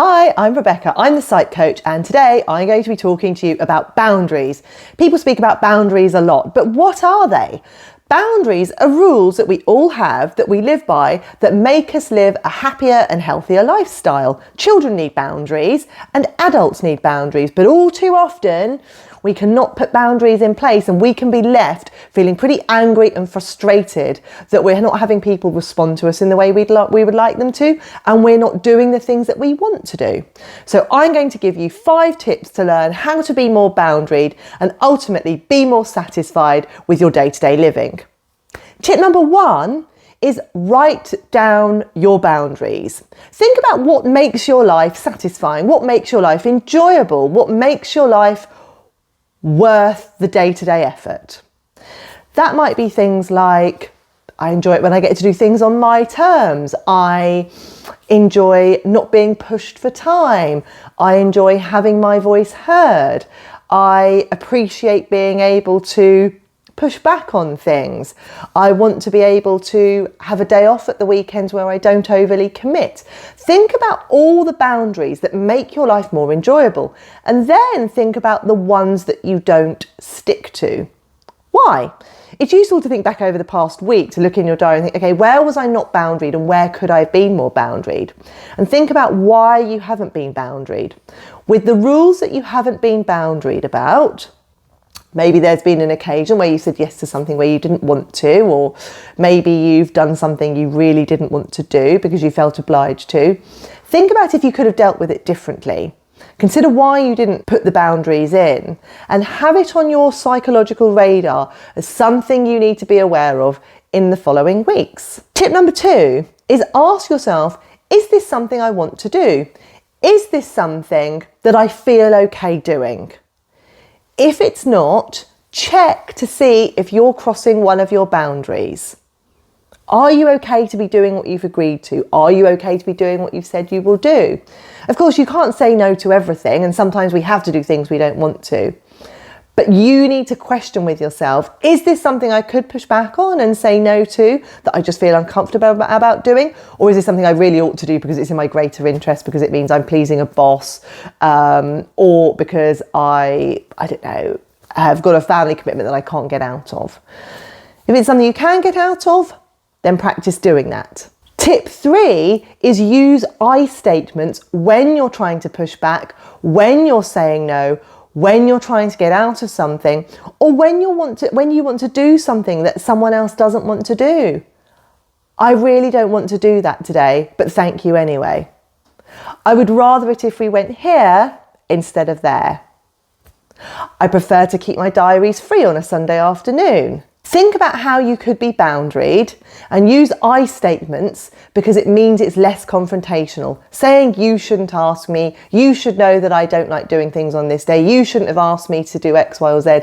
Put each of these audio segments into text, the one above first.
Hi, I'm Rebecca. I'm the Psych coach, and today I'm going to be talking to you about boundaries. People speak about boundaries a lot, but what are they? Boundaries are rules that we all have, that we live by, that make us live a happier and healthier lifestyle. Children need boundaries and adults need boundaries, but all too often we cannot put boundaries in place and we can be left feeling pretty angry and frustrated that we're not having people respond to us in the way we would like them to, and we're not doing the things that we want to do. So I'm going to give you 5 tips to learn how to be more boundaried and ultimately be more satisfied with your day-to-day living. Tip number 1 is write down your boundaries. Think about what makes your life satisfying, what makes your life enjoyable, what makes your life worth the day-to-day effort. That might be things like, I enjoy it when I get to do things on my terms. I enjoy not being pushed for time. I enjoy having my voice heard. I appreciate being able to push back on things. I want to be able to have a day off at the weekends where I don't overly commit. Think about all the boundaries that make your life more enjoyable, and then think about the ones that you don't stick to. Why? It's useful to think back over the past week, to look in your diary and think, okay, where was I not boundaried and where could I have been more boundaried? And think about why you haven't been boundaried. With the rules that you haven't been boundaried about, maybe there's been an occasion where you said yes to something where you didn't want to, or maybe you've done something you really didn't want to do because you felt obliged to. Think about if you could have dealt with it differently. Consider why you didn't put the boundaries in, and have it on your psychological radar as something you need to be aware of in the following weeks. Tip number 2 is ask yourself, is this something I want to do? Is this something that I feel okay doing? If it's not, check to see if you're crossing one of your boundaries. Are you okay to be doing what you've agreed to? Are you okay to be doing what you've said you will do? Of course, you can't say no to everything, and sometimes we have to do things we don't want to. But you need to question with yourself, is this something I could push back on and say no to, that I just feel uncomfortable about doing? Or is this something I really ought to do because it's in my greater interest, because it means I'm pleasing a boss, or because I don't know, have got a family commitment that I can't get out of? If it's something you can get out of, then practice doing that. Tip 3 is use I statements when you're trying to push back, when you're saying no, when you're trying to get out of something, or when you want to do something that someone else doesn't want to do. I really don't want to do that today, but thank you anyway. I would rather it if we went here instead of there. I prefer to keep my diaries free on a Sunday afternoon. Think about how you could be boundaried and use I statements, because it means it's less confrontational. Saying you shouldn't ask me, you should know that I don't like doing things on this day, you shouldn't have asked me to do X, Y or Z.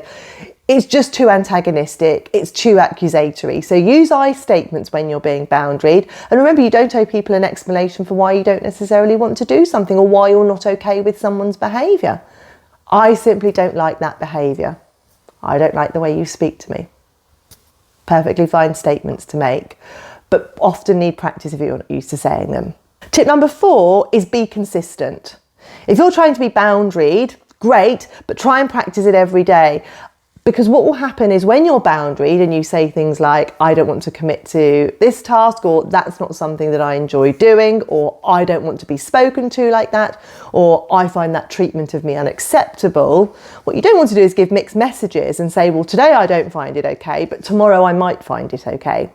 It's just too antagonistic, it's too accusatory. So use I statements when you're being boundaried. And remember, you don't owe people an explanation for why you don't necessarily want to do something or why you're not okay with someone's behaviour. I simply don't like that behaviour. I don't like the way you speak to me. Perfectly fine statements to make, but often need practice if you're not used to saying them. Tip number 4 is be consistent. If you're trying to be boundaried, great, but try and practice it every day. Because what will happen is when you're boundaried and you say things like, I don't want to commit to this task, or that's not something that I enjoy doing, or I don't want to be spoken to like that, or I find that treatment of me unacceptable, what you don't want to do is give mixed messages and say, well, today I don't find it okay, but tomorrow I might find it okay.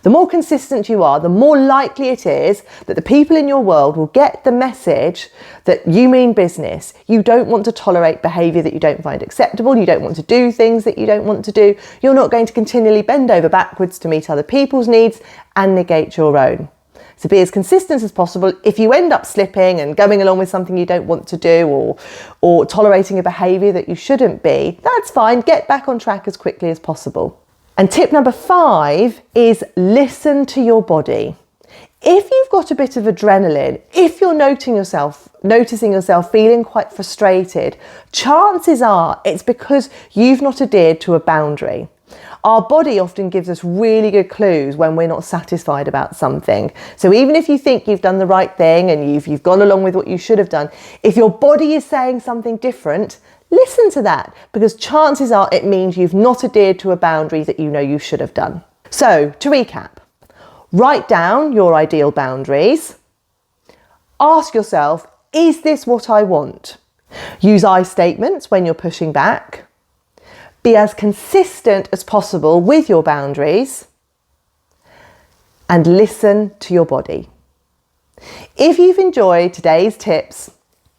The more consistent you are, the more likely it is that the people in your world will get the message that you mean business. You don't want to tolerate behaviour that you don't find acceptable. You don't want to do things that you don't want to do. You're not going to continually bend over backwards to meet other people's needs and negate your own. So be as consistent as possible. If you end up slipping and going along with something you don't want to do, or tolerating a behaviour that you shouldn't be, that's fine. Get back on track as quickly as possible. And tip number 5 is listen to your body. If you've got a bit of adrenaline, if you're noticing yourself feeling quite frustrated, chances are it's because you've not adhered to a boundary. Our body often gives us really good clues when we're not satisfied about something. So even if you think you've done the right thing and you've gone along with what you should have done, if your body is saying something different, listen to that, because chances are it means you've not adhered to a boundary that you know you should have done. So to recap, write down your ideal boundaries. Ask yourself, is this what I want? Use I statements when you're pushing back. Be as consistent as possible with your boundaries, and listen to your body. If you've enjoyed today's tips,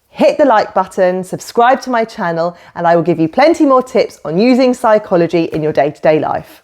hit the like button, subscribe to my channel, and I will give you plenty more tips on using psychology in your day-to-day life.